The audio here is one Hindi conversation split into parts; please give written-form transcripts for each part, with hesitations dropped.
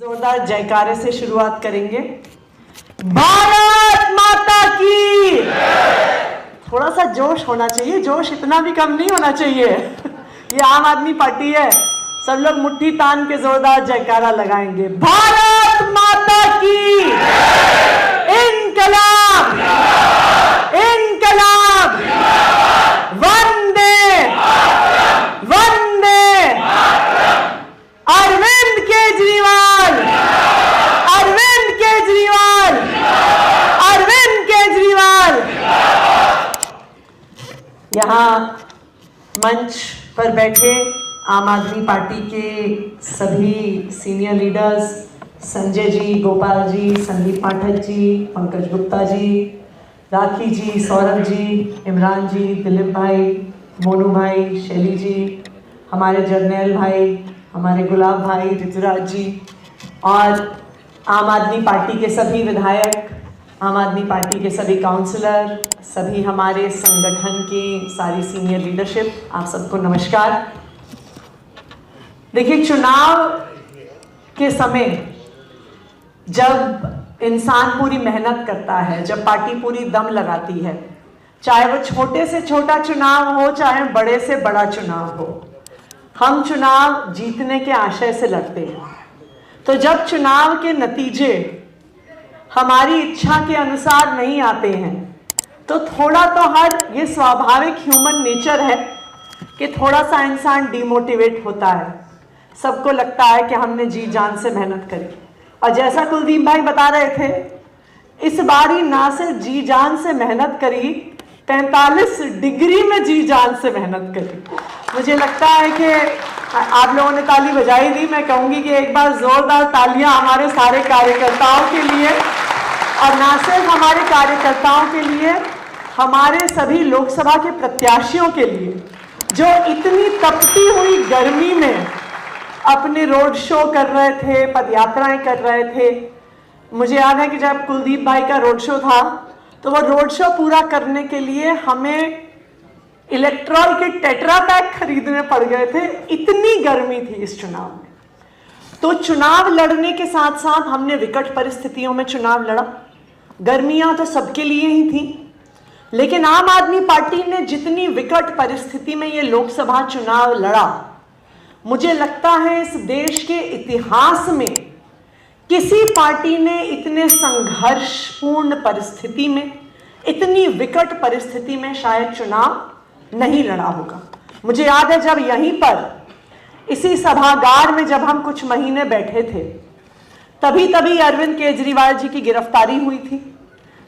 जोरदार जयकारे से शुरुआत करेंगे। भारत माता की। थोड़ा सा जोश होना चाहिए, जोश इतना भी कम नहीं होना चाहिए। ये आम आदमी पार्टी है, सब लोग मुट्ठी तान के जोरदार जयकारा लगाएंगे। भारत माता की। इनकलाब, इनकलाब, वंदे वंदे। अरविंद केजरीवाल, अरविंद केजरीवाल, अरविंद केजरीवाल। यहाँ मंच पर बैठे आम आदमी पार्टी के सभी सीनियर लीडर्स, संजय जी, गोपाल जी, संदीप पाठक जी, पंकज गुप्ता जी, राखी जी, सौरभ जी, इमरान जी, दिलीप भाई, मोनू भाई, शैली जी, हमारे जर्नैल भाई, हमारे गुलाब भाई, ऋतुराज जी और आम आदमी पार्टी के सभी विधायक, आम आदमी पार्टी के सभी काउंसलर, सभी हमारे संगठन की सारी सीनियर लीडरशिप, आप सबको नमस्कार। देखिए, चुनाव के समय जब इंसान पूरी मेहनत करता है, जब पार्टी पूरी दम लगाती है, चाहे वो छोटे से छोटा चुनाव हो, चाहे बड़े से बड़ा चुनाव हो, हम चुनाव जीतने के आशय से लड़ते हैं। तो जब चुनाव के नतीजे हमारी इच्छा के अनुसार नहीं आते हैं, तो थोड़ा तो ये स्वाभाविक ह्यूमन नेचर है कि थोड़ा सा इंसान डिमोटिवेट होता है। सबको लगता है कि हमने जी जान से मेहनत करी, और जैसा कुलदीप भाई बता रहे थे, इस बारी ना सिर्फ जी जान से मेहनत करी, 43 डिग्री में जी जान से मेहनत करी। मुझे लगता है कि आप लोगों ने ताली बजाई दी, मैं कहूंगी कि एक बार जोरदार तालियां हमारे सारे कार्यकर्ताओं के लिए, और ना सिर्फ हमारे कार्यकर्ताओं के लिए, हमारे सभी लोकसभा के प्रत्याशियों के लिए, जो इतनी तपती हुई गर्मी में अपने रोड शो कर रहे थे, पदयात्राएं कर रहे थे। मुझे याद है कि जब कुलदीप भाई का रोड शो था, तो वो रोड शो पूरा करने के लिए हमें इलेक्ट्रॉल के टेट्रा पैक खरीदने पड़ गए थे, इतनी गर्मी थी इस चुनाव में। तो चुनाव लड़ने के साथ साथ हमने विकट परिस्थितियों में चुनाव लड़ा। गर्मियां तो सबके लिए ही थी, लेकिन आम आदमी पार्टी ने जितनी विकट परिस्थिति में ये लोकसभा चुनाव लड़ा, मुझे लगता है इस देश के इतिहास में किसी पार्टी ने इतने संघर्षपूर्ण परिस्थिति में, इतनी विकट परिस्थिति में शायद चुनाव नहीं लड़ा होगा। मुझे याद है जब यहीं पर इसी सभागार में जब हम कुछ महीने बैठे थे, तभी अरविंद केजरीवाल जी की गिरफ्तारी हुई थी।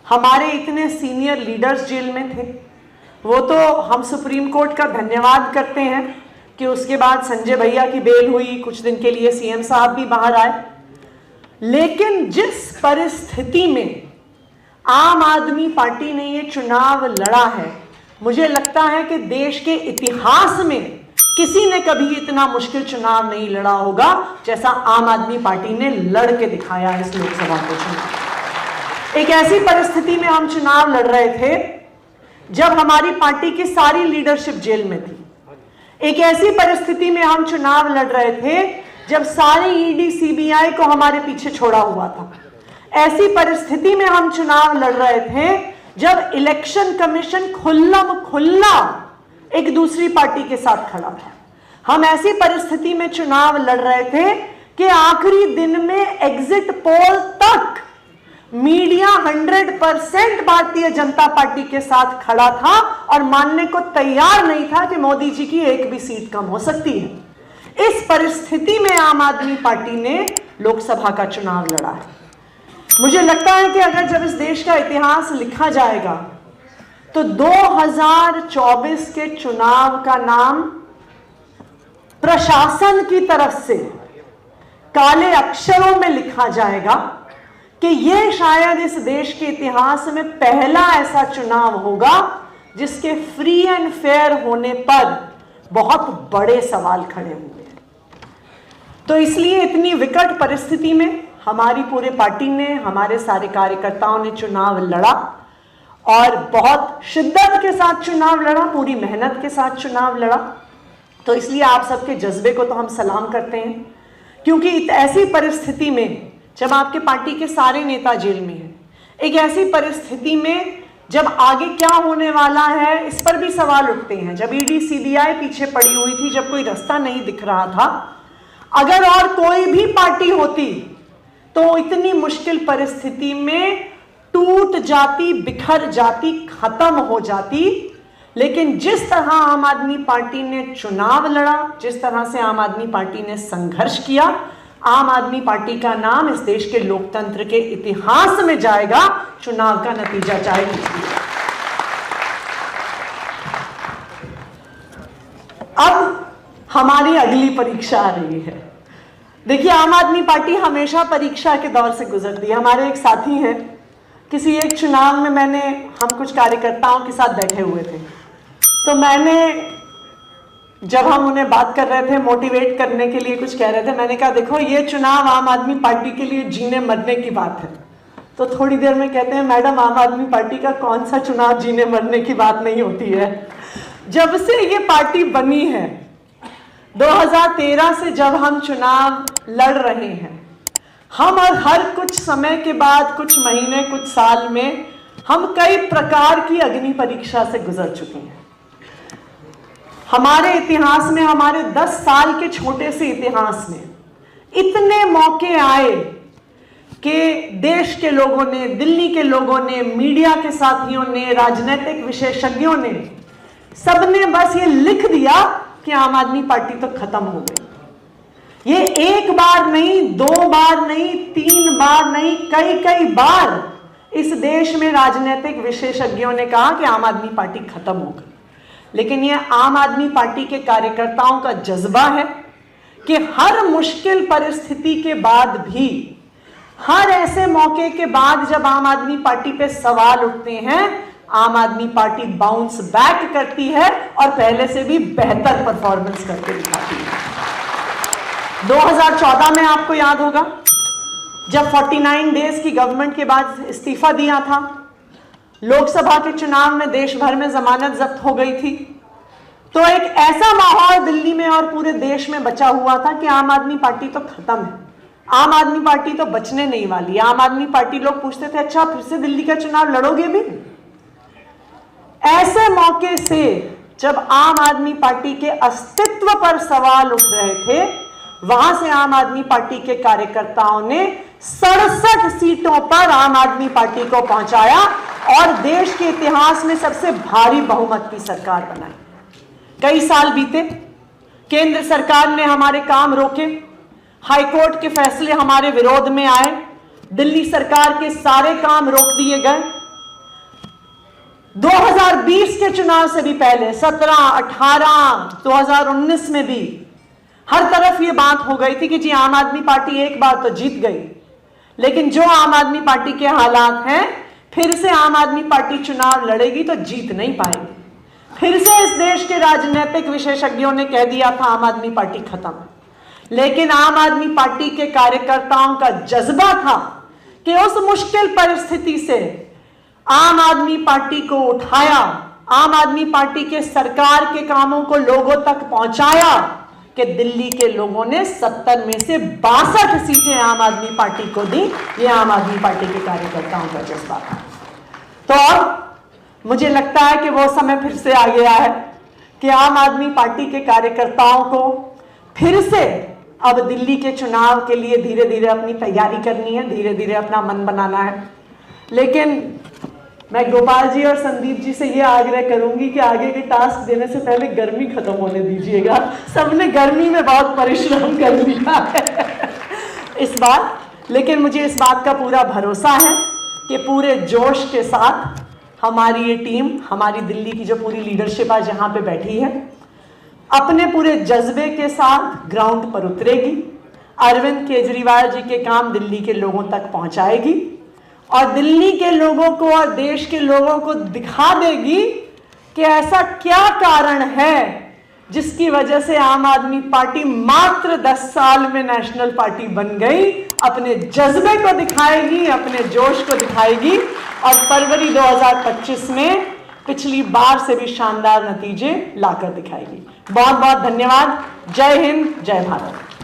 हमारे इतने सीनियर लीडर्स जेल में थे। वो तो हम सुप्रीम कोर्ट का धन्यवाद करते हैं कि उसके बाद संजय भैया की बेल हुई, कुछ दिन के लिए सीएम साहब भी बाहर आए। लेकिन जिस परिस्थिति में आम आदमी पार्टी ने ये चुनाव लड़ा है, मुझे लगता है कि देश के इतिहास में किसी ने कभी इतना मुश्किल चुनाव नहीं लड़ा होगा जैसा आम आदमी पार्टी ने लड़ के दिखाया इस लोकसभा को चुनाव। एक ऐसी परिस्थिति में हम चुनाव लड़ रहे थे जब हमारी पार्टी की सारी लीडरशिप जेल में थी। एक ऐसी परिस्थिति में हम चुनाव लड़ रहे थे जब सारी ईडी सीबीआई को हमारे पीछे छोड़ा हुआ था। ऐसी परिस्थिति में हम चुनाव लड़ रहे थे जब इलेक्शन कमीशन खुल्ला एक दूसरी पार्टी के साथ खड़ा था। हम ऐसी परिस्थिति में चुनाव लड़ रहे थे कि आखिरी दिन में एग्जिट पोल तक मीडिया 100% भारतीय जनता पार्टी के साथ खड़ा था और मानने को तैयार नहीं था कि मोदी जी की एक भी सीट कम हो सकती है। इस परिस्थिति में आम आदमी पार्टी ने लोकसभा का चुनाव लड़ा है। मुझे लगता है कि अगर जब इस देश का इतिहास लिखा जाएगा तो 2024 के चुनाव का नाम प्रशासन की तरफ से काले अक्षरों में लिखा जाएगा कि यह शायद इस देश के इतिहास में पहला ऐसा चुनाव होगा जिसके फ्री एंड फेयर होने पर बहुत बड़े सवाल खड़े हुए हैं। तो इसलिए इतनी विकट परिस्थिति में हमारी पूरे पार्टी ने, हमारे सारे कार्यकर्ताओं ने चुनाव लड़ा और बहुत शिद्दत के साथ चुनाव लड़ा, पूरी मेहनत के साथ चुनाव लड़ा। तो इसलिए आप सबके जज्बे को तो हम सलाम करते हैं क्योंकि ऐसी परिस्थिति में जब आपके पार्टी के सारे नेता जेल में हैं, एक ऐसी परिस्थिति में जब आगे क्या होने वाला है इस पर भी सवाल उठते हैं। जब ईडी सीबीआई पीछे पड़ी हुई थी, जब कोई रास्ता नहीं दिख रहा था, अगर और कोई भी पार्टी होती तो इतनी मुश्किल परिस्थिति में टूट जाती, बिखर जाती, खत्म हो जाती। लेकिन जिस तरह आम आदमी पार्टी ने चुनाव लड़ा, जिस तरह से आम आदमी पार्टी ने संघर्ष किया, आम आदमी पार्टी का नाम इस देश के लोकतंत्र के इतिहास में जाएगा, चुनाव का नतीजा चाहे कुछ भी। अब हमारी अगली परीक्षा आ रही है। देखिए, आम आदमी पार्टी हमेशा परीक्षा के दौर से गुजरती है। हमारे एक साथी हैं, किसी एक चुनाव में हम कुछ कार्यकर्ताओं के साथ बैठे हुए थे, तो जब हम उन्हें बात कर रहे थे, मोटिवेट करने के लिए कुछ कह रहे थे, मैंने कहा देखो ये चुनाव आम आदमी पार्टी के लिए जीने मरने की बात है। तो थोड़ी देर में कहते हैं मैडम, आम आदमी पार्टी का कौन सा चुनाव जीने मरने की बात नहीं होती है। जब से ये पार्टी बनी है, 2013 से जब हम चुनाव लड़ रहे हैं, हम और हर कुछ समय के बाद, कुछ महीने, कुछ साल में हम कई प्रकार की अग्नि परीक्षा से गुजर चुके हैं। हमारे इतिहास में, हमारे 10 साल के छोटे से इतिहास में इतने मौके आए कि देश के लोगों ने, दिल्ली के लोगों ने, मीडिया के साथियों ने, राजनीतिक विशेषज्ञों ने, सबने बस ये लिख दिया कि आम आदमी पार्टी तो खत्म हो गई। ये एक बार नहीं, 2 बार नहीं, 3 बार नहीं, कई बार इस देश में राजनीतिक विशेषज्ञों ने कहा कि आम आदमी पार्टी खत्म हो गई। लेकिन ये आम आदमी पार्टी के कार्यकर्ताओं का जज्बा है कि हर मुश्किल परिस्थिति के बाद भी, हर ऐसे मौके के बाद जब आम आदमी पार्टी पे सवाल उठते हैं, आम आदमी पार्टी बाउंस बैक करती है और पहले से भी बेहतर परफॉर्मेंस करके दिखाती है। 2014 में आपको याद होगा, जब 49 डेज की गवर्नमेंट के बाद इस्तीफा दिया था, लोकसभा के चुनाव में देश भर में जमानत जब्त हो गई थी, तो एक ऐसा माहौल दिल्ली में और पूरे देश में बचा हुआ था कि आम आदमी पार्टी तो खत्म है, आम आदमी पार्टी तो बचने नहीं वाली। आम आदमी पार्टी, लोग पूछते थे अच्छा फिर से दिल्ली का चुनाव लड़ोगे भी? ऐसे मौके से जब आम आदमी पार्टी के अस्तित्व पर सवाल उठ रहे थे, वहां से आम आदमी पार्टी के कार्यकर्ताओं ने 67 सीटों पर आम आदमी पार्टी को पहुंचाया और देश के इतिहास में सबसे भारी बहुमत की सरकार बनाई। कई साल बीते, केंद्र सरकार ने हमारे काम रोके, हाईकोर्ट के फैसले हमारे विरोध में आए, दिल्ली सरकार के सारे काम रोक दिए गए। 2020 के चुनाव से भी पहले 17, 18, 2019 में भी हर तरफ ये बात हो गई थी कि जी आम आदमी पार्टी एक बार तो जीत गई, लेकिन जो आम आदमी पार्टी के हालात हैं, फिर से आम आदमी पार्टी चुनाव लड़ेगी तो जीत नहीं पाएगी। फिर से इस देश के राजनीतिक विशेषज्ञों ने कह दिया था आम आदमी पार्टी खत्म। लेकिन आम आदमी पार्टी के कार्यकर्ताओं का जज्बा था कि उस मुश्किल परिस्थिति से आम आदमी पार्टी को उठाया, आम आदमी पार्टी के सरकार के कामों को लोगों तक पहुंचाया कि दिल्ली के लोगों ने 70 में से 62 सीटें आम आदमी पार्टी को दी। ये आम आदमी पार्टी के कार्यकर्ताओं का जज्बा था। तो अब मुझे लगता है कि वो समय फिर से आ गया है कि आम आदमी पार्टी के कार्यकर्ताओं को फिर से अब दिल्ली के चुनाव के लिए धीरे धीरे अपनी तैयारी करनी है, धीरे धीरे अपना मन बनाना है। लेकिन मैं गोपाल जी और संदीप जी से ये आग्रह करूंगी कि आगे के टास्क देने से पहले गर्मी खत्म होने दीजिएगा। सबने गर्मी में बहुत परिश्रम कर लिया है इस बार, लेकिन मुझे इस बात का पूरा भरोसा है कि पूरे जोश के साथ हमारी ये टीम, हमारी दिल्ली की जो पूरी लीडरशिप आज यहाँ पे बैठी है, अपने पूरे जज्बे के साथ ग्राउंड पर उतरेगी, अरविंद केजरीवाल जी के काम दिल्ली के लोगों तक पहुंचाएगी और दिल्ली के लोगों को और देश के लोगों को दिखा देगी कि ऐसा क्या कारण है जिसकी वजह से आम आदमी पार्टी मात्र 10 साल में नेशनल पार्टी बन गई। अपने जज्बे को दिखाएगी, अपने जोश को दिखाएगी और फरवरी 2025 में पिछली बार से भी शानदार नतीजे लाकर दिखाएगी। बहुत बहुत धन्यवाद। जय हिंद, जय भारत।